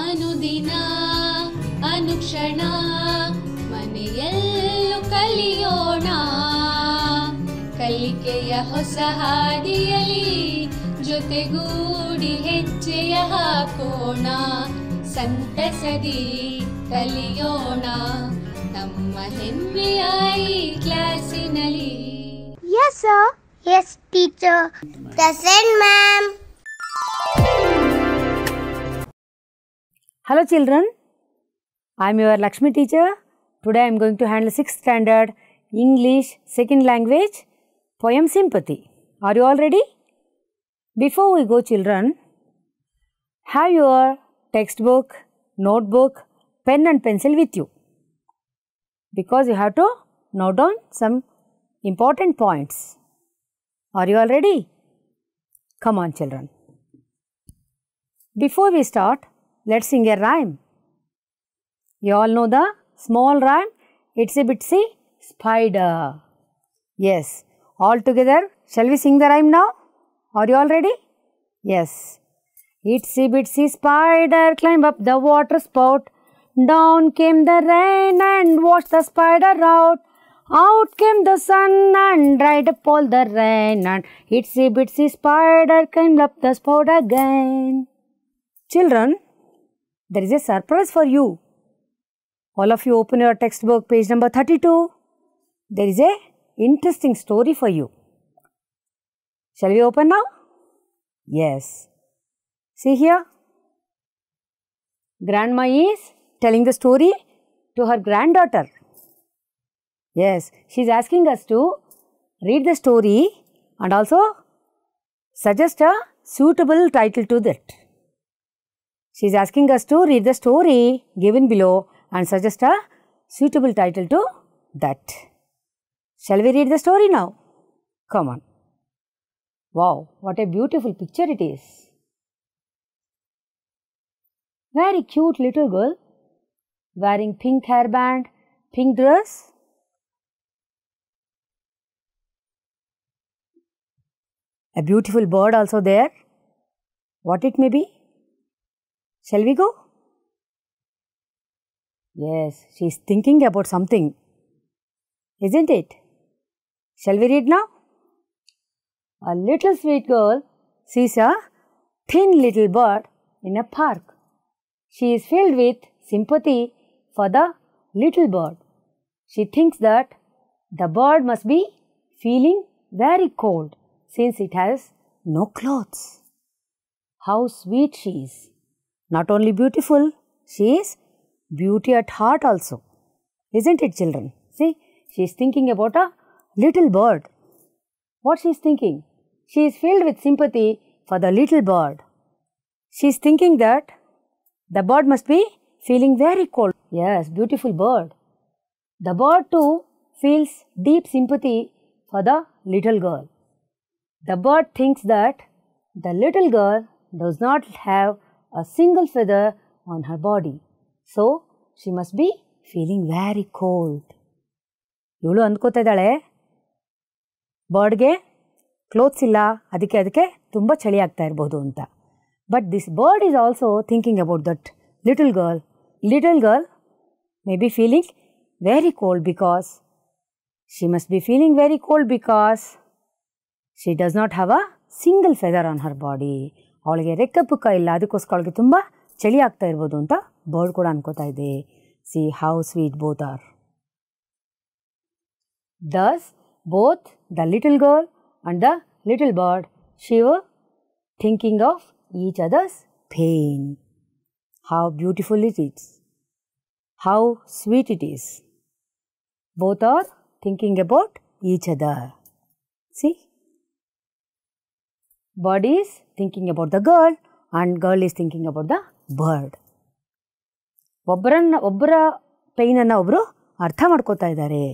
ಅನುದಿನ ಅನುಕ್ಷಣ ಮನೆಯಲ್ಲೂ ಕಲಿಯೋಣ, ಕಲಿಕೆಯ ಹೊಸ ಹಾದಿಯಲಿ ಜೊತೆಗೂಡಿ ಹೆಜ್ಜೆಯ ಹಾಕೋಣ, ಸಂತಸದಿ ಕಲಿಯೋಣ ನಮ್ಮ ಹೆಮ್ಮೆಯ ಈ ಕ್ಲಾಸಿನಲ್ಲಿ. Yes sir. Yes teacher. Present ma'am. Hello children, I am your Lakshmi teacher. Today I am going to handle 6th standard English second language poem Sympathy. Are you all ready? Before we go children, have your textbook, notebook, pen and pencil with you, because you have to note down some important points. Are you all ready? Come on children. Before we start, let's sing a rhyme. You all know the small rhyme, Itsy Bitsy Spider. Yes, all together, shall we sing the rhyme now? Are you all ready? Yes. Itsy Bitsy Spider climbed up the water spout. Down came the rain and washed the spider out. Out came the sun and dried up all the rain. And Itsy Bitsy Spider climbed up the spout again. Children, there is a surprise for you. All of you open your textbook, page number 32. There is a interesting story for you. Shall we open now? Yes. See here. Grandma is telling the story to her granddaughter. Yes, she is asking us to read the story and also suggest a suitable title to that. She is asking us to read the story given below and suggest a suitable title to that. Shall we read the story now? Come on. Wow, what a beautiful picture it is. Very cute little girl wearing pink hairband, pink dress. A beautiful bird also there. What it may be? Shall we go? Yes, she is thinking about something, isn't it? Shall we read now? A little sweet girl sees a thin little bird in a park. She is filled with sympathy for the little bird. She thinks that the bird must be feeling very cold since it has no clothes. How sweet she is! Not only beautiful, she is beauty at heart also. Isn't it children? See, she is thinking about a little bird. What she is thinking? She is filled with sympathy for the little bird. She is thinking that the bird must be feeling very cold. Yes, beautiful bird. The bird too feels deep sympathy for the little girl. The bird thinks that the little girl does not have a single feather on her body. So, she must be feeling very cold. ಇವಳು ಅಂದ್ಕೋತಾ ಇದ್ದಾಳೆ ಬರ್ಡ್ಗೆ clothes ಇಲ್ಲ, ಅದಕ್ಕೆ ತುಂಬ ಚಳಿ ಆಗ್ತಾ ಇರ್ಬೋದು ಅಂತ. But this bird is also thinking about that little girl. Little girl may be feeling very cold because she must be feeling very cold because she does not have a single feather on her body. ಅವಳಿಗೆ ರೆಕ್ಕೆ ಪುಕ್ಕ ಇಲ್ಲ, ಅದಕ್ಕೋಸ್ಕರ ಅವಳಿಗೆ ತುಂಬ ಚಳಿ ಆಗ್ತಾ ಇರ್ಬೋದು ಅಂತ ಬರ್ಡ್ ಕೂಡ ಅನ್ಕೋತಾ ಇದೆ. See how sweet both are. Thus, both the little girl and the little bird shiver, thinking of each other's pain. How beautiful it is. How sweet it is. Both are thinking about each other. See? Bird is thinking about the girl and girl is thinking about the bird. ಒಬ್ಬರ ಪೈನನ್ನು ಒಬ್ಬರು ಅರ್ಥ ಮಾಡ್ಕೋತಾ ಇದ್ದಾರೆ.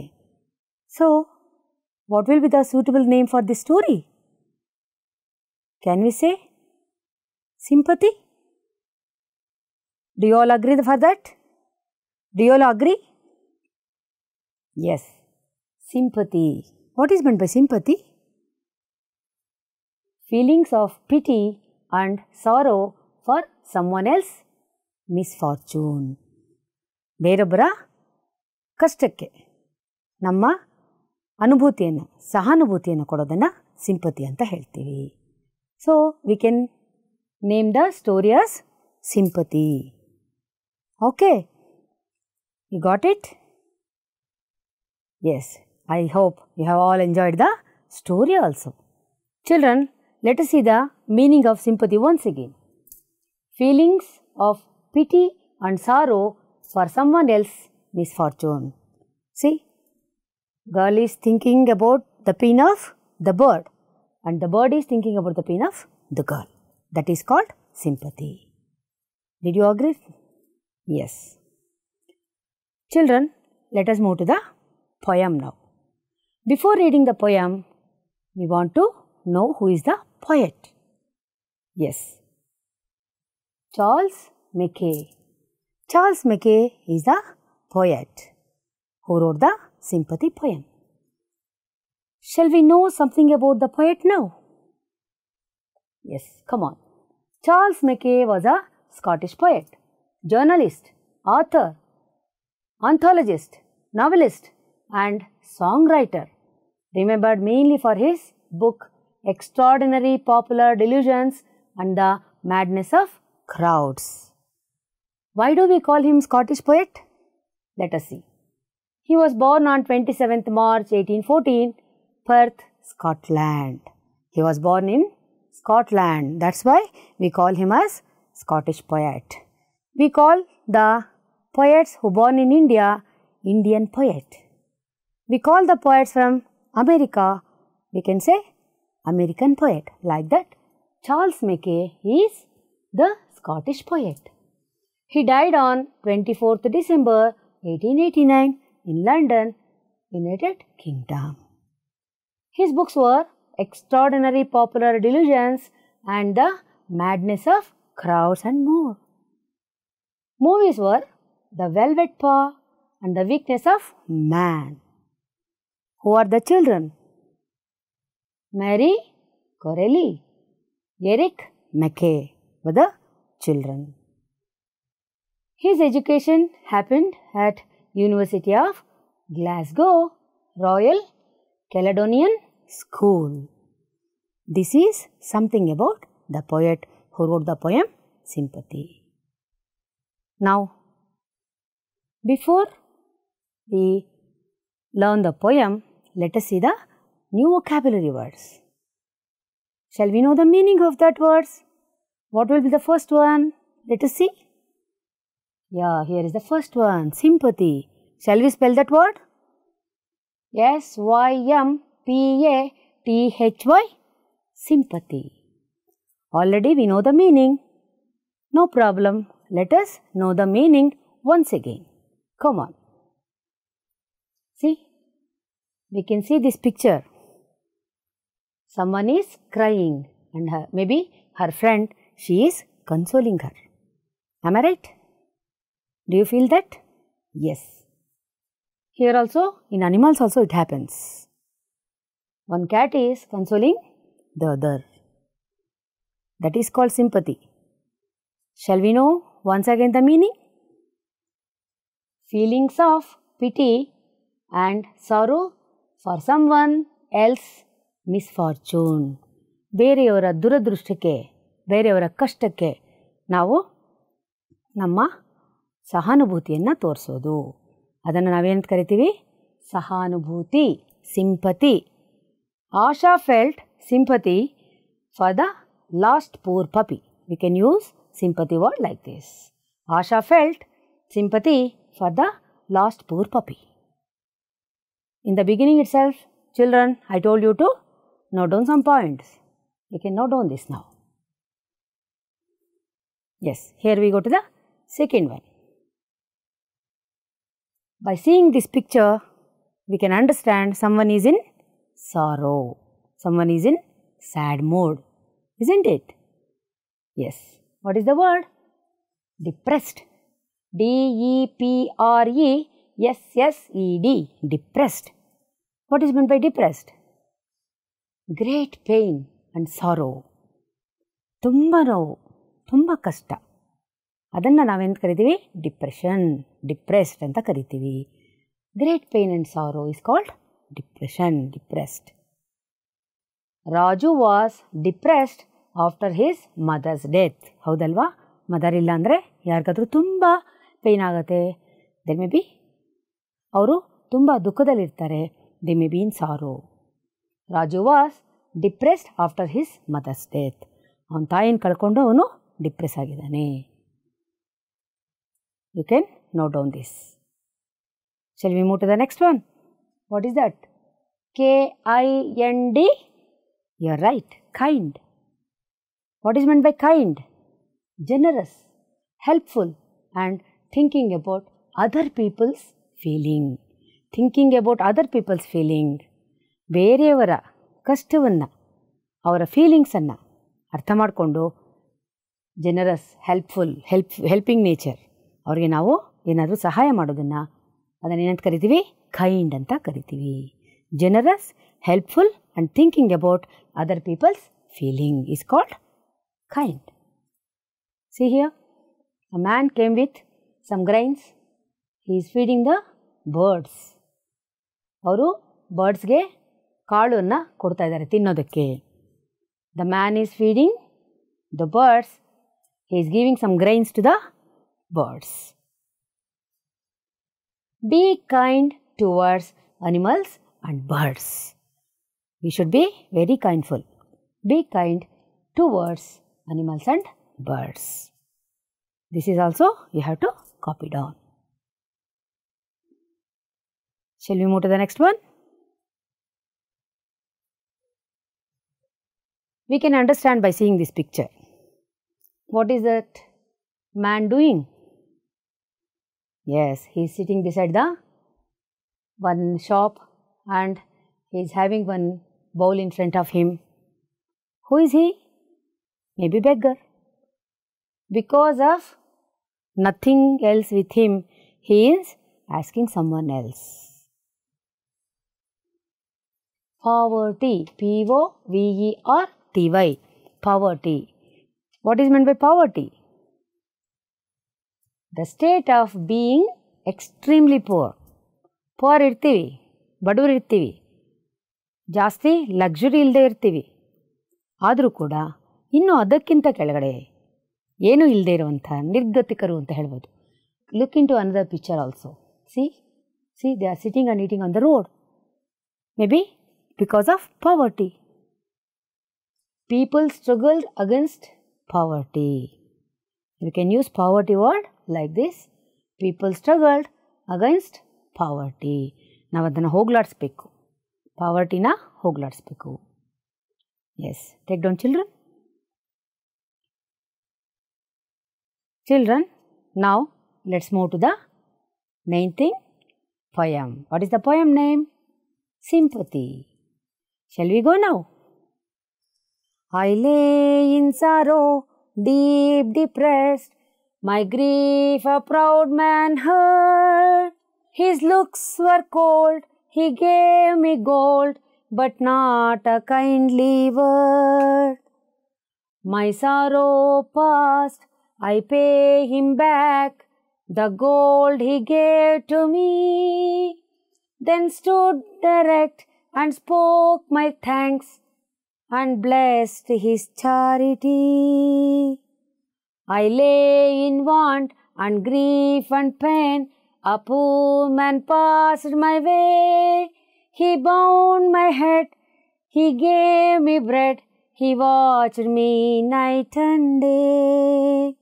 So, what will be the suitable name for this story? Can we say sympathy? Do you all agree for that? Do you all agree? Yes. Sympathy. What is meant by sympathy? Feelings of pity and sorrow for someone else misfortune. ಬೇರೊಬ್ಬರ ಕಷ್ಟಕ್ಕೆ ನಮ್ಮ ಅನುಭೂತಿಯನ್ನು, ಸಹಾನುಭೂತಿಯನ್ನು ಕೊಡೋದನ್ನು sympathy ಅಂತ ಹೇಳ್ತೀವಿ. So we can name the story as sympathy. Okay, you got it? Yes, I hope you have all enjoyed the story also. Children, let us see the meaning of sympathy once again. Feelings of pity and sorrow for someone else's misfortune. See, girl is thinking about the pain of the bird and the bird is thinking about the pain of the girl. That is called sympathy. Did you agree? Yes. Children, let us move to the poem now. Before reading the poem, we want to know who is the poet. Yes, Charles Mackay. Charles Mackay is the poet who wrote the sympathy poem. Shall we know something about the poet now? Yes, come on. Charles Mackay was a Scottish poet, journalist, author, anthologist, novelist and songwriter, remembered mainly for his book Extraordinary Popular Delusions and the Madness of Crowds. Why do we call him Scottish poet? Let us see. He was born on 27th March 1814, Perth, Scotland. He was born in Scotland. That's why we call him as Scottish poet. We call the poets who born in India Indian poet. We call the poets from America, we can say American poet. Like that, Charles Mackay is the Scottish poet. He died on 24th December 1889 in London, United Kingdom. His books were Extraordinary Popular Delusions and The Madness of Crowds and more. Movies were The Velvet Paw and The Weakness of Man. Who are the children? Mary Corelli, Eric Mackay were the children. His education happened at University of Glasgow, Royal Caledonian School. This is something about the poet who wrote the poem Sympathy. Now, before we learn the poem, let us see the new vocabulary words. Shall we know the meaning of that words? What will be the first one? Let us see. Yeah, here is the first one, sympathy. Shall we spell that word? S-Y-M-P-A-T-H-Y, sympathy. Already we know the meaning. No problem. Let us know the meaning once again. Come on. See, we can see this picture. Someone is crying and maybe her friend, she is consoling her. Am I right? Do you feel that? Yes. Here also, in animals also it happens. One cat is consoling the other. That is called sympathy. Shall we know once again the meaning? Feelings of pity and sorrow for someone else misfortune. ಬೇರೆಯವರ ದುರದೃಷ್ಟಕ್ಕೆ, ಬೇರೆಯವರ ಕಷ್ಟಕ್ಕೆ ನಾವು ನಮ್ಮ ಸಹಾನುಭೂತಿಯನ್ನು ತೋರಿಸೋದು. ಅದನ್ನು ನಾವೇನಂತ ಕರಿತೀವಿ? ಸಹಾನುಭೂತಿ, sympathy. Asha felt sympathy for the last poor puppy. We can use sympathy word like this. Asha felt sympathy for the lost poor puppy. In the beginning itself, children, I told you to note down some points. You can note down this now. Yes, here we go to the second one. By seeing this picture, we can understand someone is in sorrow. Someone is in sad mood. Isn't it? Yes. What is the word? Depressed. D-E-P-R-E-S-S-E-D. Depressed. What is meant by depressed? Great pain and sorrow. ತುಂಬ ನೋವು, ತುಂಬ ಕಷ್ಟ. ಅದನ್ನು ನಾವೆಂತ ಕರಿತೀವಿ? Depression, depressed ಅಂತ ಕರಿತೀವಿ. Great pain and sorrow is called depression, depressed. Raju was depressed after his mother's death. ಹೌದಲ್ವಾ? ಮದರ್ ಇಲ್ಲ ಅಂದರೆ ಯಾರಿಗಾದ್ರೂ ತುಂಬ ಪೇಯ್ನ್ ಆಗುತ್ತೆ. ದೆ ಮೇ ಬಿ ಅವರು ತುಂಬ ದುಃಖದಲ್ಲಿರ್ತಾರೆ. They may be in sorrow. Raju was depressed after his mother's death. ಅವನ ತಾಯಿನ ಕಳ್ಕೊಂಡು ಅವನು ಡಿಪ್ರೆಸ್ ಆಗಿದ್ದಾನೆ. You can note down this. Shall we move to the next one? What is that? Kind. You are right. Kind. What is meant by kind? Generous, helpful, and thinking about other people's feeling. Thinking about other people's feeling. ಬೇರೆಯವರ ಕಷ್ಟವನ್ನು, ಅವರ ಫೀಲಿಂಗ್ಸನ್ನು ಅರ್ಥ ಮಾಡಿಕೊಂಡು generous, helping nature, ಅವ್ರಿಗೆ ನಾವು ಏನಾದರೂ ಸಹಾಯ ಮಾಡೋದನ್ನು ಅದನ್ನೇನಂತ ಕರಿತೀವಿ? ಕೈಂಡ್ ಅಂತ ಕರಿತೀವಿ. Generous, helpful and thinking about other people's feeling is called kind. See here, a man came with some grains. He is feeding the birds. ಅವರು ಬರ್ಡ್ಸ್ಗೆ ಕಾಳನ್ನು ಕೊಡ್ತಾ ಇದ್ದಾರೆ ತಿನ್ನೋದಕ್ಕೆ. The man is feeding the birds. He is giving some grains to the birds. Be kind towards animals and birds. We should be very kindful. Be kind towards animals and birds. This is also you have to copy down. Shall we move to the next one? We can understand by seeing this picture. What is that man doing? Yes, he is sitting beside the one shop and he is having one bowl in front of him. Who is he? Maybe beggar. Because of nothing else with him, he is asking someone else. Poverty, P-O-V-E-R-T-Y, poverty. What is meant by poverty? The state of being extremely poor. Poor ಇರ್ತೀವಿ, ಬಡವರು ಇರ್ತೀವಿ, ಜಾಸ್ತಿ luxury ಇಲ್ಲದೆ ಇರ್ತೀವಿ. ಆದರೂ ಕೂಡ ಇನ್ನೂ ಅದಕ್ಕಿಂತ ಕೆಳಗಡೆ ಏನೂ ಇಲ್ಲದೆ ಇರುವಂಥ ನಿರ್ಗತಿಕರು ಅಂತ ಹೇಳ್ಬೋದು. Look into another picture also. See they are sitting and eating on the road. Maybe because of poverty. People struggled against poverty. We can use poverty word like this. People struggled against poverty. ನಾವು ಅದನ್ನು ಹೋಗ್ಲಾಡಿಸ್ಬೇಕು. ಪಾವರ್ಟಿನ ಹೋಗ್ಲಾಡಿಸ್ಬೇಕು. Yes, take down children. Children, now let's move to the main thing, poem. What is the poem name? Sympathy. Shall we go now? I lay in sorrow, deep depressed, my grief a proud man heard. His looks were cold, he gave me gold, but not a kindly word. My sorrow past, I pay him back, the gold he gave to me. Then stood erect and spoke my thanks, and blessed his charity. I lay in want and grief and pain, a poor man passed my way. He bound my head, he gave me bread, he watched me night and day.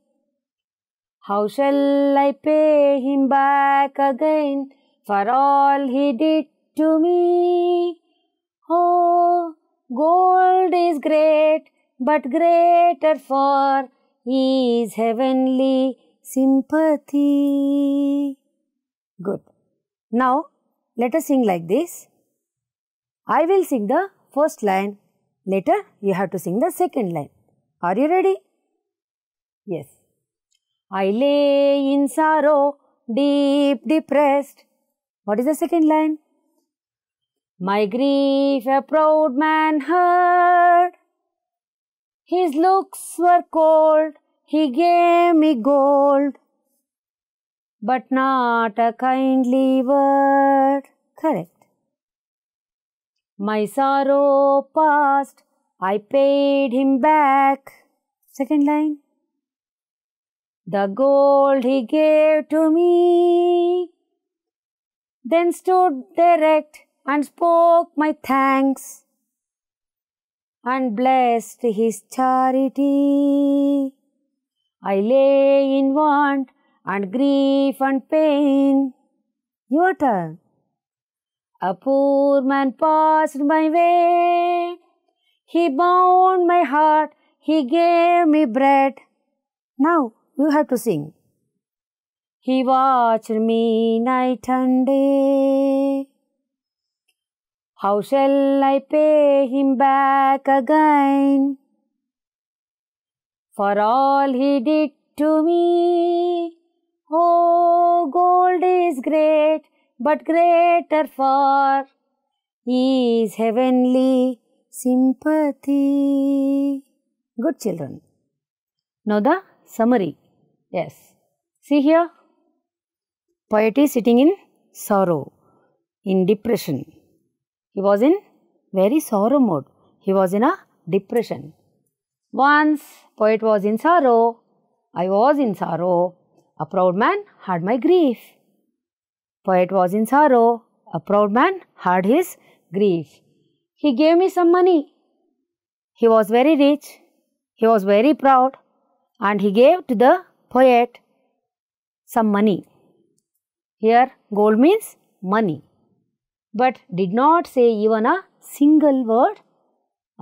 How shall I pay him back again for all he did to me? Oh, gold is great, but greater far is heavenly sympathy. Good. Now, let us sing like this. I will sing the first line. Later, you have to sing the second line. Are you ready? Yes. I lay in sorrow, deep depressed. What is the second line? My grief a proud man heard. His looks were cold, he gave me gold, but not a kindly word. Correct. My sorrow past, I paid him back. Second line. The gold he gave to me, then stood erect and spoke my thanks, and blessed his charity. I lay in want and grief and pain. Your turn. A poor man passed my way. He bound my heart. He gave me bread. Now you have to sing. He watched me night and day. How shall I pay him back again for all he did to me? Oh, gold is great, but greater far is heavenly sympathy. Good children. Now the summary. Yes. See here. Poet is sitting in sorrow, in depression. He was in very sorrow mode. He was in a depression. Once poet was in sorrow. I was in sorrow. A proud man had my grief. Poet was in sorrow. A proud man had his grief. He gave me some money. He was very rich. He was very proud. And he gave to the poet some money. Here gold means money, but did not say even a single word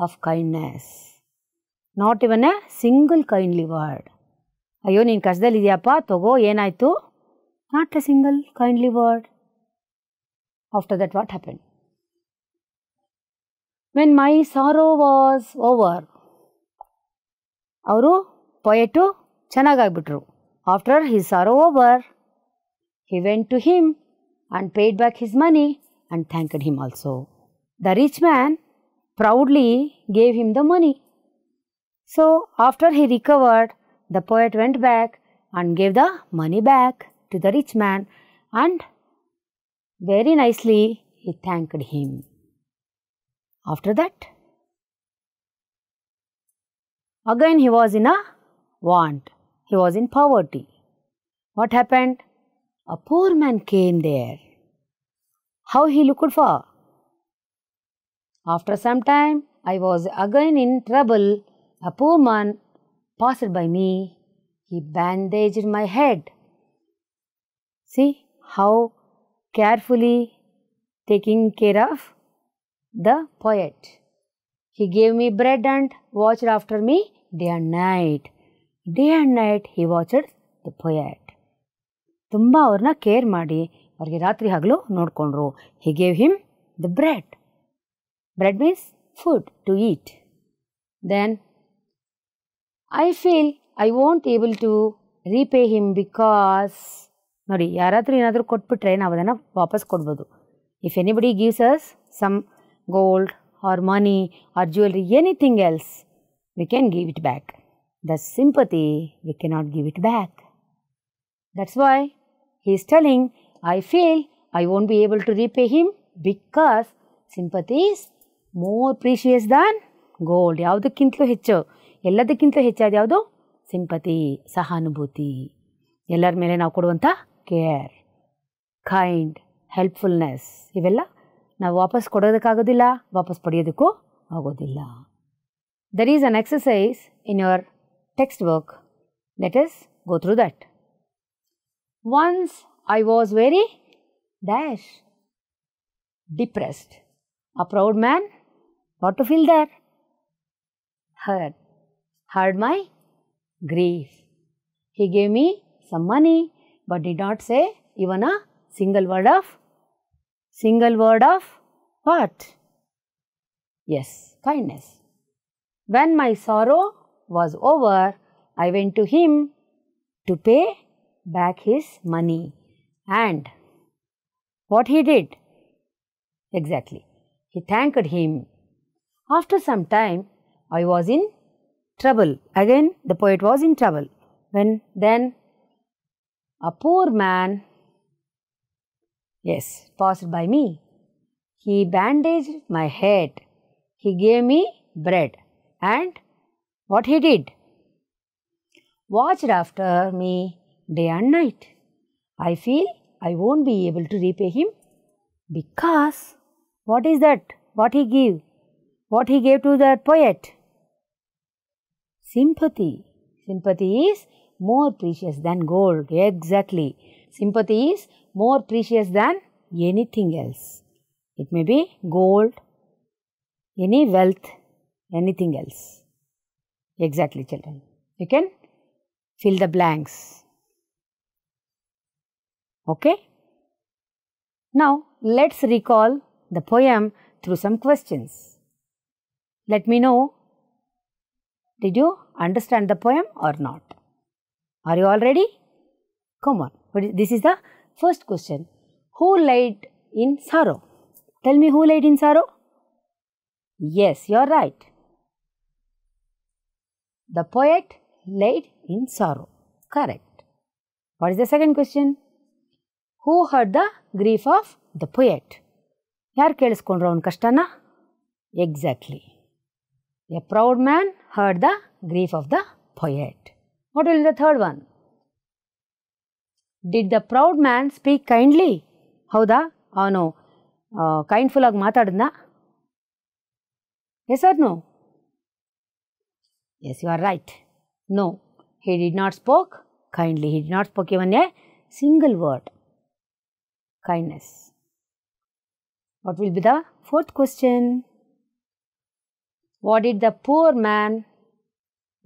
of kindness. Not even a single kindly word. ಅಯ್ಯೋ ನೀನು ಕಷ್ಟದಲ್ಲಿದೆಯಪ್ಪ ತಗೋ ಏನಾಯಿತು? Not a single kindly word. After that what happened? When my sorrow was over, ಅವರು ಪೊಯೆಟು ಚೆನ್ನಾಗಾಗ್ಬಿಟ್ರು. After his sorrow over, he went to him and paid back his money and thanked him also. The rich man proudly gave him the money. So after he recovered, the poet went back and gave the money back to the rich man and very nicely he thanked him. After that, again he was in a want. He was in poverty. What happened? A poor man came there. How he looked for? After some time, I was again in trouble. A poor man passed by me. He bandaged my head. See how carefully taking care of the poet. He gave me bread and watched after me day and night. Day and night he watched the poet. ತುಂಬ ಅವ್ರನ್ನ care ಮಾಡಿ ಅವ್ರಿಗೆ ರಾತ್ರಿ ಹಗಲು ನೋಡಿಕೊಂಡ್ರು. He gave him the bread. Bread means food to eat. Then I feel I won't able to repay him because ನೋಡಿ ಯಾರಾದರೂ ಏನಾದರೂ ಕೊಟ್ಬಿಟ್ರೆ ನಾವು ಅದನ್ನು ವಾಪಸ್ ಕೊಡ್ಬೋದು. If anybody gives us some gold or money or jewelry, anything else, we can give it back. The sympathy, we cannot give it back. That's why he is telling, I feel I won't be able to repay him because sympathy is more precious than gold. ಯಾವುದಕ್ಕಿಂತಲೂ ಹೆಚ್ಚು, ಎಲ್ಲದಕ್ಕಿಂತಲೂ ಹೆಚ್ಚಾದ ಯಾವುದು? Sympathy, ಸಹಾನುಭೂತಿ. ಎಲ್ಲರ ಮೇಲೆ ನಾವು ಕೊಡುವಂಥ care, kind, ಹೆಲ್ಪ್ಫುಲ್ನೆಸ್, ಇವೆಲ್ಲ ನಾವು ವಾಪಸ್ ಕೊಡೋದಕ್ಕಾಗೋದಿಲ್ಲ, ವಾಪಸ್ ಪಡೆಯೋದಕ್ಕೂ ಆಗೋದಿಲ್ಲ. There is an exercise in your textbook. Let us go through that. Once I was very dash, depressed. A proud man, what to feel there? Heard my grief. He gave me some money, but did not say even a single word of what? Yes, kindness. When my sorrow was over, I went to him to pay back his money. And what he did? Exactly. He thanked him. After some time, I was in trouble. Again, the poet was in trouble. Then a poor man, yes, passed by me. He bandaged my head. He gave me bread. And what he did? Watched after me day and night. I feel I won't be able to repay him because what is that? What he gave? What he gave to that poet? Sympathy. Sympathy is more precious than gold. Exactly. Sympathy is more precious than anything else. It may be gold, any wealth, anything else. Exactly, children. You can fill the blanks. Okay? Now, let's recall the poem through some questions. Let me know, did you understand the poem or not? Are you all ready? Come on. This is the first question. Who laid in sorrow? Tell me, who laid in sorrow? Yes, you are right. The poet laid in sorrow. Correct. What is the second question? Who heard the grief of the poet? ಯಾರು ಕೇಳಿಸ್ಕೊಂಡ್ರು ಅವನ ಕಷ್ಟನ? Exactly. A proud man heard the grief of the poet. What will be the third one? Did the proud man speak kindly? ಹೌದಾ? ಅವನು ಕೈಂಡ್ಫುಲ್ ಆಗಿ ಮಾತಾಡಿದ್ನಾ? Yes or no? Yes, you are right. No, he did not spoke kindly. He did not spoke even a single word. Kindness. What will be the fourth question? What did the poor man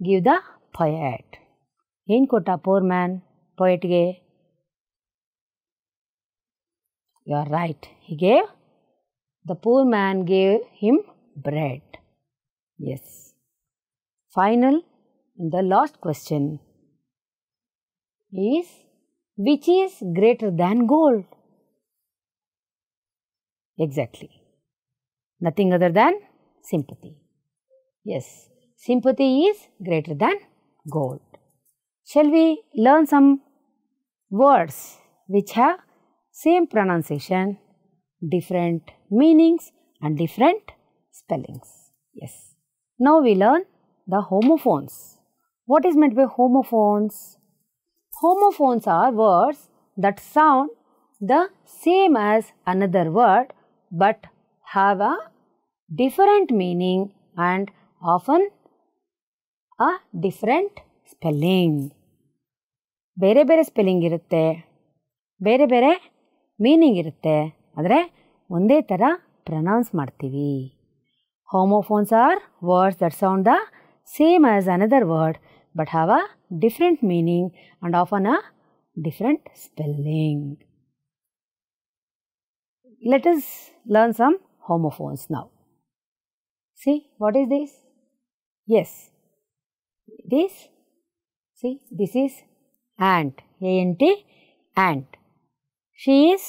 give the poet? ಏನು ಕೊಟ್ಟ poor man poetಗೆ? You are right. The poor man gave him bread. Yes. Final, the last question is, which is greater than gold? Exactly. Nothing other than sympathy. Yes, sympathy is greater than gold. Shall we learn some words which have same pronunciation, different meanings and different spellings? Yes. Now we learn the homophones. What is meant by homophones? Homophones are words that sound the same as another word but have a different meaning and often a different spelling. ಬೇರೆ ಬೇರೆ spelling ಇರುತ್ತೆ, ಬೇರೆ ಬೇರೆ meaning ಇರುತ್ತೆ, ಆದರೆ ಒಂದೇ ಥರ pronouns ಮಾಡ್ತೀವಿ. Homophones are words that sound the same as another word but have a different meaning and often a different spelling. Let us learn some homophones now. See, what is this? Yes, this, see, this is ant, A-N-T, ant. She is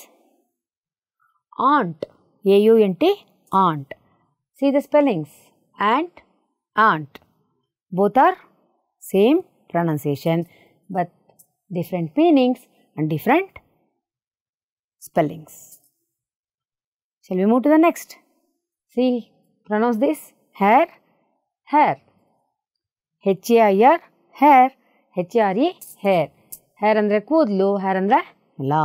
aunt, A-U-N-T, aunt. See the spellings, ant, aunt. Both are same pronunciation but different meanings and different spellings. Shall we move to the next? See, pronounce this, hair, hair. H-A-I-R, hair, H-A-R-E, hair. Hair andre ಕೂದಲು, hair andre la.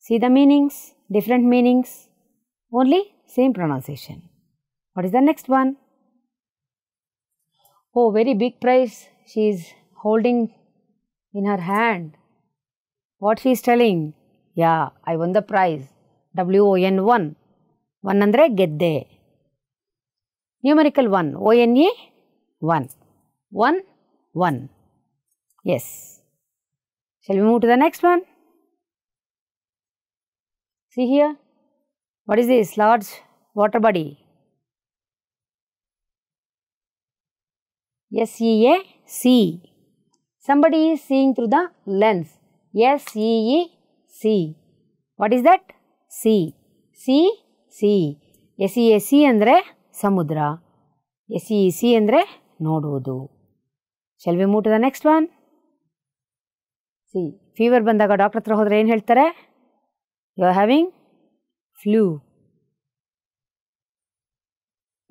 See the meanings, different meanings, only same pronunciation. What is the next one? Oh, very big prize she is holding in her hand. What she is telling? Yeah, I won the prize. W-O-N, won. One andre ಗೆದ್ದೆ. Numerical 1, O-N-E, 1. 1, 1. Yes. Shall we move to the next one? See here. What is this large water body? S-E-A-C. Somebody is seeing through the lens. S-E-E-C. What is that? Sea. Sea, sea. S-E-A-C andre samudra. S-E-E-C andre ನೋಡುವುದು. Shall we move to the next one? See, fever ಬಂದಾಗ doctor ಹತ್ರ ಹೋದರೆ ಏನು ಹೇಳ್ತಾರೆ? You are having flu.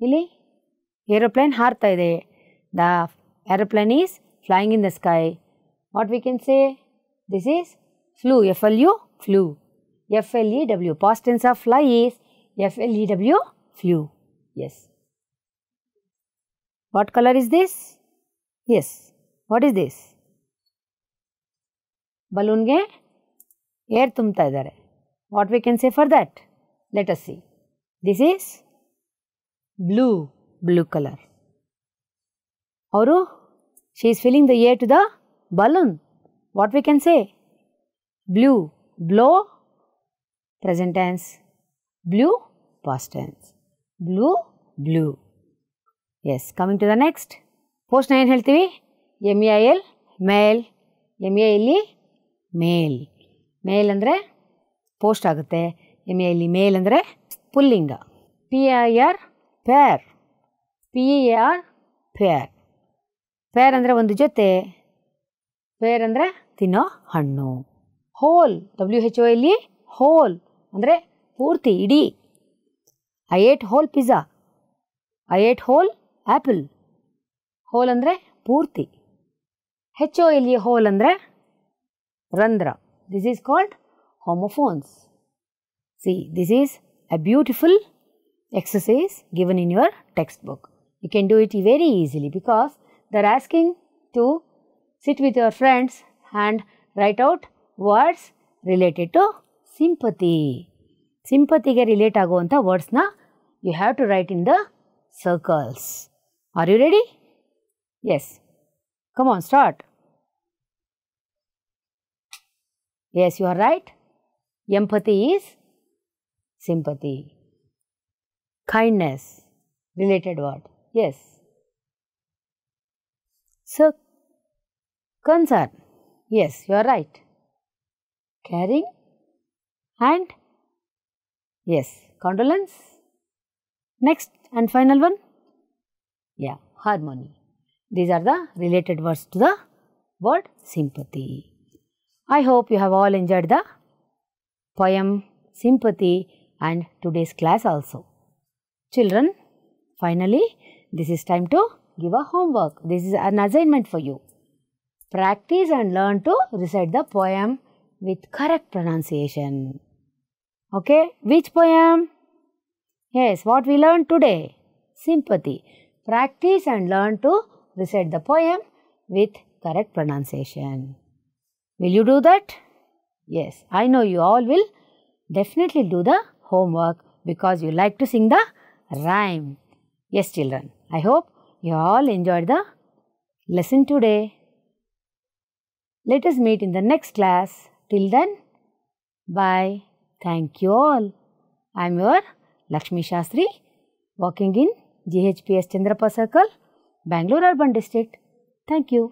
ಇಲ್ಲಿ aeroplane ಹಾರ್ತಾ ಇದೆ. The aeroplane is flying in the sky. What we can say? This is flew. F-L-U, flew. F-L-E-W. Past tense of fly is F-L-E-W, flew. Yes. What color is this? Yes. What is this? ಬಲೂನ್ಗೆ air ತುಂಬ್ತಾ ಇದ್ದಾರೆ. What we can say for that? Let us see. This is blue, blue color. She is filling the air to the balloon. What we can say? Blue, blow, present tense. Blue, past tense. Blue, blue. Yes, coming to the next. Post na ಏನು ಹೇಳ್ತೀವಿ? M-E-I-L, male. M-E-I-L, male. Male ಅಂದರೆ post ಆಗುತ್ತೆ. M-E-I-L, male ಅಂದರೆ ಪುಲ್ಲಿಂಗ. P-A-I-R, pair. P-A-R, pair. Peer ಅಂದರೆ ಒಂದು ಜೊತೆ. Peer ಅಂದರೆ ತಿನ್ನೋ ಹಣ್ಣು. ಹೋಲ್, W-H-O-L-E, ಹೋಲ್ ಅಂದರೆ ಪೂರ್ತಿ, ಇಡೀ. I ate whole pizza. I ate whole apple. Whole ಅಂದರೆ ಪೂರ್ತಿ. H-O-L-E, ಹೋಲ್ ಅಂದರೆ ರಂಧ್ರ. This is called homophones. See, this is a beautiful exercise given in your textbook. You can do it very easily because they are asking to sit with your friends and write out words related to sympathy. Sympathy-ಗೆ relate ಆಗುವಂಥ ವರ್ಡ್ಸ್ನ you have to write in the circles. Are you ready? Yes. Come on, start. Yes, you are right. Empathy is sympathy. Kindness, related word. Yes. So, concern. Yes, you are right. Caring and yes, condolence. Next and final one. Yeah, harmony. These are the related words to the word sympathy. I hope you have all enjoyed the poem Sympathy and today's class also. Children, finally, this is time to give a homework. This is an assignment for you. Practice and learn to recite the poem with correct pronunciation. Okay, which poem? Yes, what we learned today? Sympathy. Practice and learn to recite the poem with correct pronunciation. Will you do that? Yes, I know you all will definitely do the homework because you like to sing the rhyme. Yes, children, I hope you all enjoyed the lesson today. Let us meet in the next class. Till then, bye. Thank you all. I am your Lakshmi Shastri, working in GHPS Chandrappa Circle, Bangalore Urban District. Thank you.